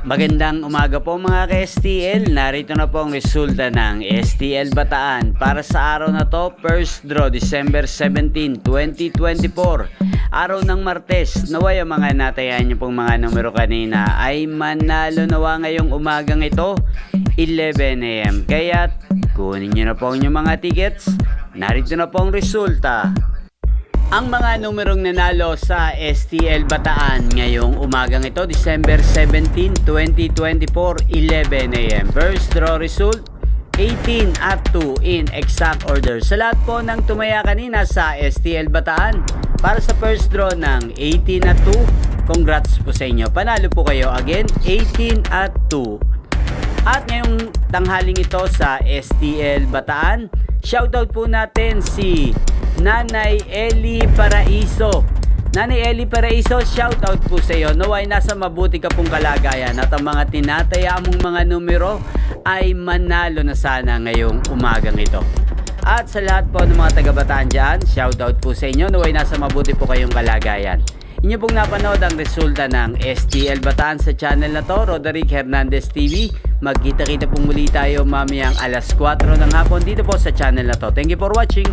Magandang umaga po mga ka-STL. Narito na po ang resulta ng STL Bataan para sa araw na to, first draw December 17, 2024. Araw ng Martes. Naway ang mga natayan niyo pong mga numero kanina ay manalo nawa ngayong umagang ito 11 AM. Kaya kunin niyo na po ang inyong mga tickets. Narito na po ang resulta. Ang mga numerong nanalo sa STL Bataan ngayong umagang ito, December 17, 2024, 11 AM. First draw result, 18 at 2 in exact order. Sa lahat po ng tumaya kanina sa STL Bataan, para sa first draw ng 18 at 2, congrats po sa inyo. Panalo po kayo again, 18 at 2. At ngayong tanghaling ito sa STL Bataan, shoutout po natin si Nanay Eli Paraiso. Nanay Eli Paraiso, shoutout po sa iyo. Naway nasa mabuti ka pong kalagayan at ang mga tinataya mong mga numero ay manalo na sana ngayong umagang ito. At sa lahat po ng mga taga-Bataan dyan, shoutout po sa inyo. Naway nasa mabuti po kayong kalagayan. Inyo pong napanood ang resulta ng STL Bataan sa channel na to, Roderick Hernandez TV. Magkita-kita pong muli tayo mamayang alas 4 ng hapon dito po sa channel na to. Thank you for watching.